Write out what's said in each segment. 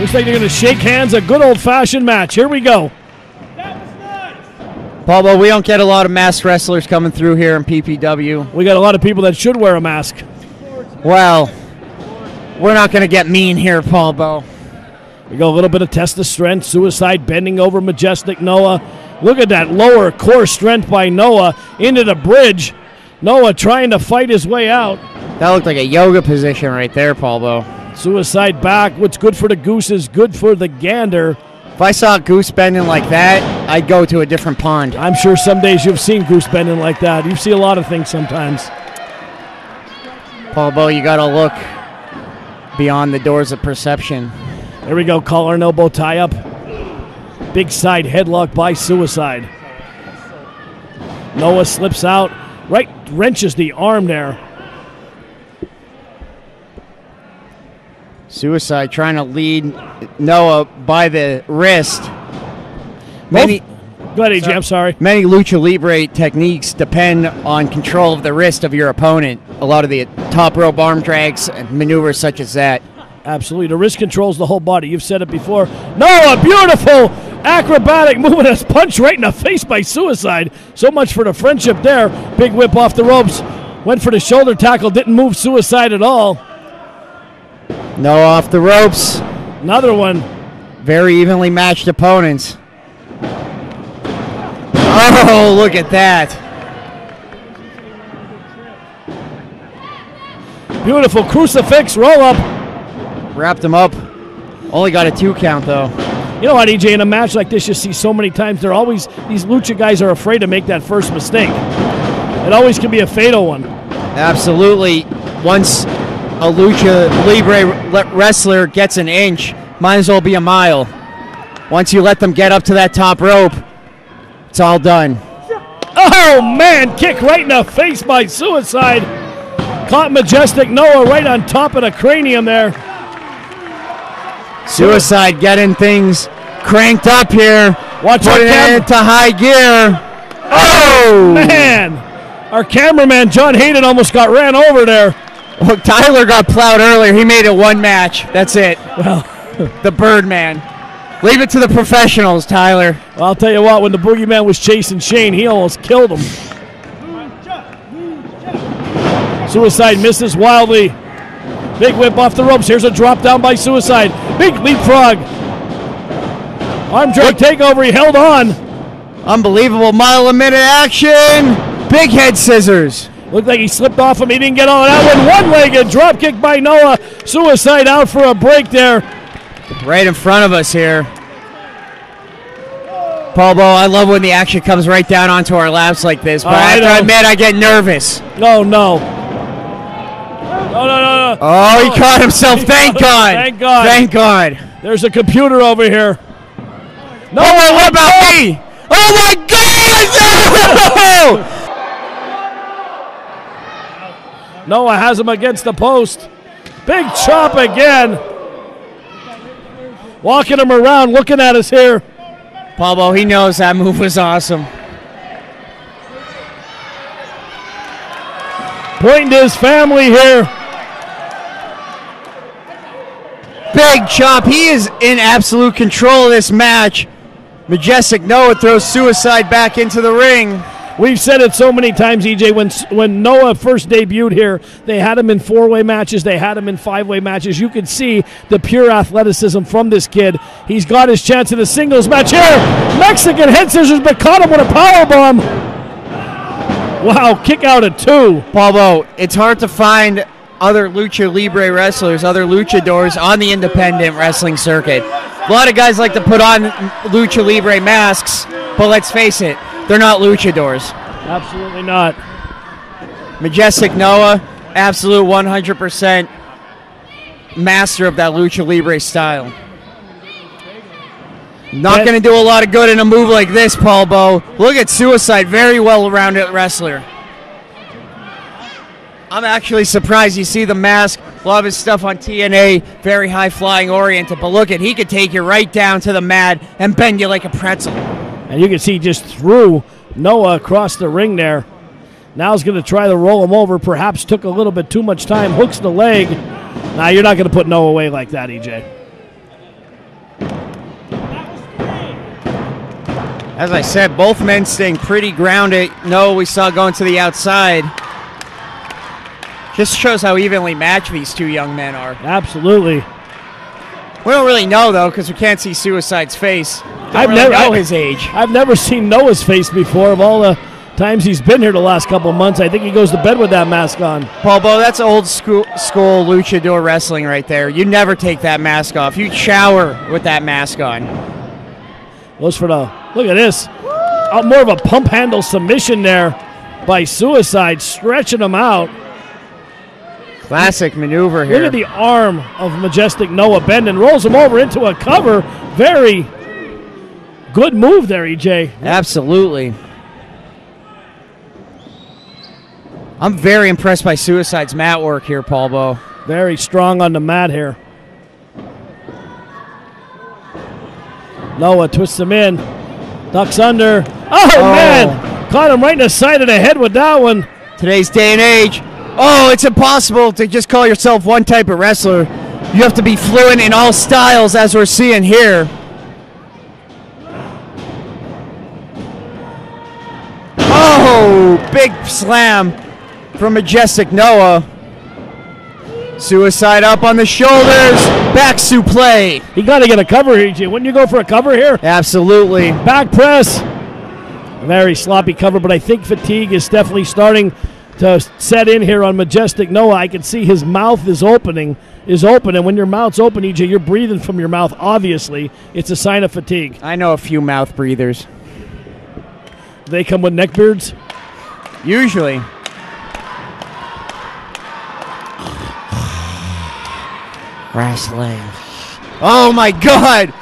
Looks like they're going to shake hands, a good old-fashioned match. Here we go. Paul, we don't get a lot of masked wrestlers coming through here in PPW. We got a lot of people that should wear a mask. Well, we're not going to get mean here, Paul. We go a little bit of test of strength. Suicide bending over Majestic Noah. Look at that lower core strength by Noah into the bridge. Noah trying to fight his way out. That looked like a yoga position right there, Paul. Suicide back. What's good for the goose is good for the gander. If I saw Goose bending like that, I'd go to a different pond. I'm sure some days you've seen Goose bending like that. You see a lot of things sometimes. Paul, you got to look beyond the doors of perception. There we go, collar and elbow tie-up. Big side headlock by Suicide. Noah slips out. Right, wrenches the arm there. Suicide trying to lead Noah by the wrist. Go ahead, AJ, I'm sorry. Many lucha libre techniques depend on control of the wrist of your opponent. A lot of the top rope arm drags and maneuvers such as that. Absolutely. The wrist controls the whole body. You've said it before. Noah, beautiful acrobatic movement. That's punched right in the face by Suicide. So much for the friendship there. Big whip off the ropes. Went for the shoulder tackle. Didn't move Suicide at all. Noah off the ropes. Another one. Very evenly matched opponents. Oh, look at that. Beautiful crucifix roll up. Wrapped him up. Only got a 2 count, though. You know what, EJ, in a match like this, you see so many times, these lucha guys are afraid to make that first mistake. It always can be a fatal one. Absolutely. Once a lucha libre wrestler gets an inch, might as well be a mile. Once you let them get up to that top rope, it's all done. Oh, man, kick right in the face by Suicide. Caught Majestic Noah right on top of the cranium there. Suicide getting things cranked up here. Watch out, putting it into high gear. Oh, man. Our cameraman, John Hayden, almost got ran over there. Well, Tyler got plowed earlier. He made it one match. That's it. Well, the Birdman. Leave it to the professionals, Tyler. Well, I'll tell you what, when the Boogeyman was chasing Shane, he almost killed him. Suicide misses wildly. Big whip off the ropes. Here's a drop down by Suicide. Big leapfrog. Arm drag takeover. He held on. Unbelievable mile-a-minute action. Big head scissors. Looked like he slipped off him. He didn't get all of that one. One-legged drop kick by Noah. Suicide out for a break there. Right in front of us here. Paul, I love when the action comes right down onto our laps like this, but I have to admit I get nervous. Oh, no. No. Oh, he caught himself. Thank God. Thank God. Thank God. There's a computer over here. No, what about me? Oh, my God! No! Noah has him against the post. Big chop again. Walking him around, looking at us here. Paul, he knows that move was awesome. Pointing to his family here. Big chop. He is in absolute control of this match. Majestic Noah throws Suicide back into the ring. We've said it so many times, EJ, when Noah first debuted here, they had him in 4-way matches, they had him in 5-way matches. You could see the pure athleticism from this kid. He's got his chance in a singles match here. Mexican head scissors, but caught him with a powerbomb. Wow, kick out at 2. Paul, it's hard to find other lucha libre wrestlers, other luchadors on the independent wrestling circuit. A lot of guys like to put on lucha libre masks, but let's face it, they're not luchadors. Absolutely not. Majestic Noah, absolute 100% master of that lucha libre style. Not going to do a lot of good in a move like this, Paul Bo. Look at Suicide, very well-rounded wrestler. I'm actually surprised you see the mask. A lot of his stuff on TNA, very high-flying oriented. But look at, he could take you right down to the mat and bend you like a pretzel. And you can see just threw Noah across the ring there. Now he's going to try to roll him over. Perhaps took a little bit too much time. Hooks the leg. Now you're not going to put Noah away like that, EJ. As I said, both men staying pretty grounded. No, we saw going to the outside. Just shows how evenly matched these two young men are. Absolutely. We don't really know, though, because we can't see Suicide's face. I've really never know his age. I've never seen Noah's face before. Of all the times he's been here the last couple of months, I think he goes to bed with that mask on. Paul Bo, that's old school luchador wrestling right there. You never take that mask off. You shower with that mask on. Goes for the, look at this. More of a pump handle submission there by Suicide, stretching him out. Classic maneuver here. Look at the arm of Majestic Noah bending, rolls him over into a cover. Very good move there, EJ. Absolutely. I'm very impressed by Suicide's mat work here, Paul Bo. Very strong on the mat here. Noah twists him in, ducks under. Oh, man! Caught him right in the side of the head with that one. Today's day and age. Oh, it's impossible to just call yourself one type of wrestler. You have to be fluent in all styles, as we're seeing here. Oh, big slam from Majestic Noah. Suicide up on the shoulders. Back suplex. He got to get a cover here, EJ. Wouldn't you go for a cover here? Absolutely. Back press. Very sloppy cover, but I think fatigue is definitely starting to set in here on Majestic Noah. I can see his mouth is opening, and when your mouth's open, EJ, you're breathing from your mouth. Obviously, it's a sign of fatigue. I know a few mouth breathers. They come with neck beards? Usually. Wrestling. Oh my God!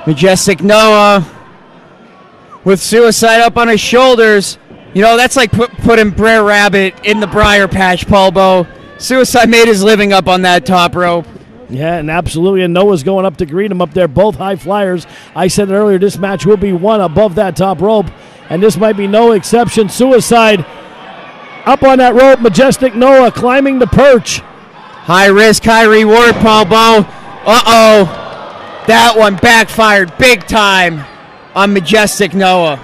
Majestic Noah with Suicide up on his shoulders. You know, that's like putting Brer Rabbit in the briar patch, Paul Bo. Suicide made his living up on that top rope. Yeah, and absolutely, and Noah's going up to greet him up there, both high flyers. I said it earlier, this match will be won above that top rope, and this might be no exception. Suicide up on that rope, Majestic Noah climbing the perch. High risk, high reward, Paul Bo. Uh-oh. That one backfired big time on Majestic Noah.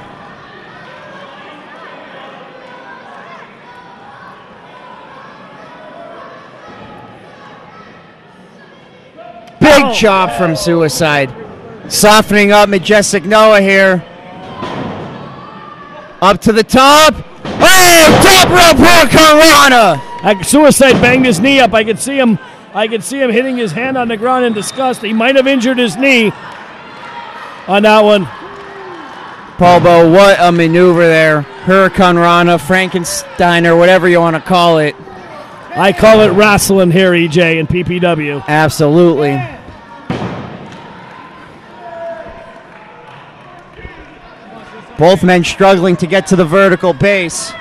Big chop from Suicide. Softening up Majestic Noah here. Up to the top. Oh, top rope hurricanrana. Suicide banged his knee up. I could see him hitting his hand on the ground in disgust. He might have injured his knee on that one. Paul Bo, what a maneuver there. Hurricanrana, Frankensteiner, whatever you want to call it. I call it wrestling here, EJ, in PPW. Absolutely. Both men struggling to get to the vertical base.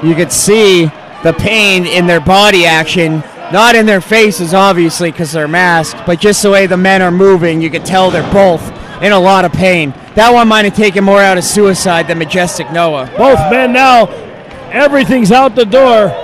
You could see the pain in their body action, not in their faces, obviously, because they're masked, but just the way the men are moving, you could tell they're both in a lot of pain. That one might have taken more out of Suicide than Majestic Noah. Both men now, everything's out the door.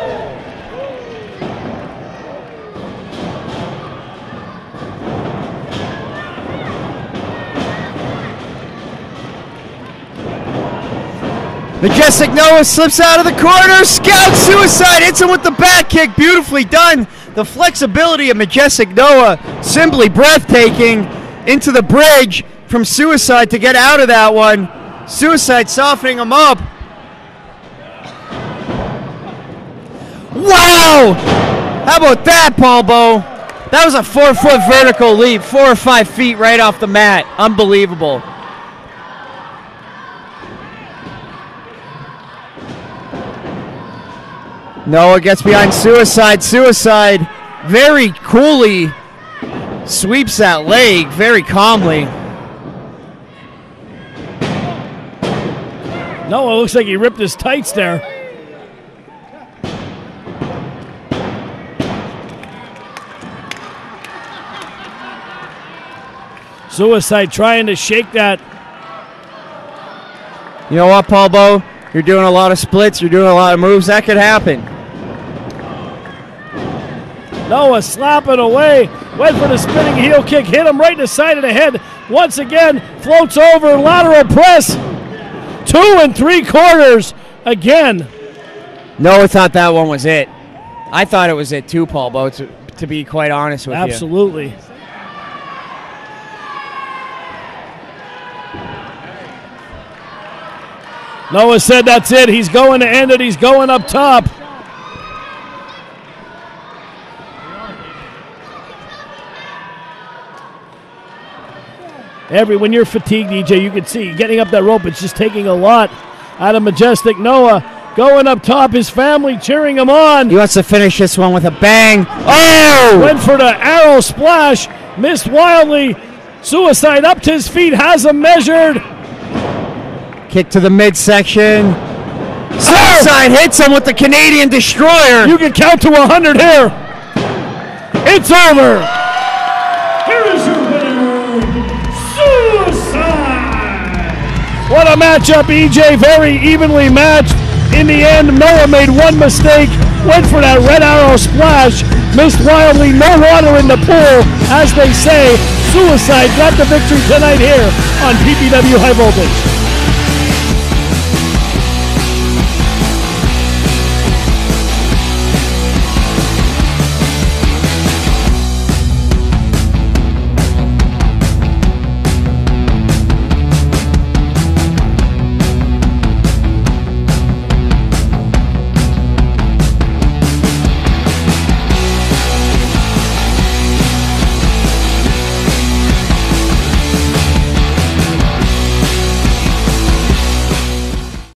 Majestic Noah slips out of the corner. Scout Suicide hits him with the back kick. Beautifully done. The flexibility of Majestic Noah, simply breathtaking. Into the bridge from Suicide to get out of that one. Suicide softening him up. Wow! How about that, Paul Bo? That was a 4-foot vertical leap, 4 or 5 feet right off the mat. Unbelievable. Noah gets behind Suicide. Suicide very coolly sweeps that leg very calmly. Noah looks like he ripped his tights there. Suicide trying to shake that. You know what, Paul Bo? You're doing a lot of splits. You're doing a lot of moves. That could happen. Noah slapping away. Went for the spinning heel kick. Hit him right in the side of the head. Once again, floats over. Lateral press. 2 3/4 again. Noah thought that one was it. I thought it was it too, Paul, Bo, to be quite honest with you. Absolutely. Noah said that's it. He's going to end it. He's going up top. When you're fatigued, EJ, you can see getting up that rope, it's just taking a lot out of Majestic. Noah going up top, his family cheering him on. He wants to finish this one with a bang. Oh! Went for the arrow splash, missed wildly. Suicide up to his feet, has him measured. Kick to the midsection. Suicide hits him with the Canadian Destroyer. You can count to 100 here. It's over. Here is your winner, Suicide. What a matchup, EJ. Very evenly matched. In the end, Noah made one mistake. Went for that red arrow splash. Missed wildly. No water in the pool. As they say, Suicide got the victory tonight here on PPW High Voltage.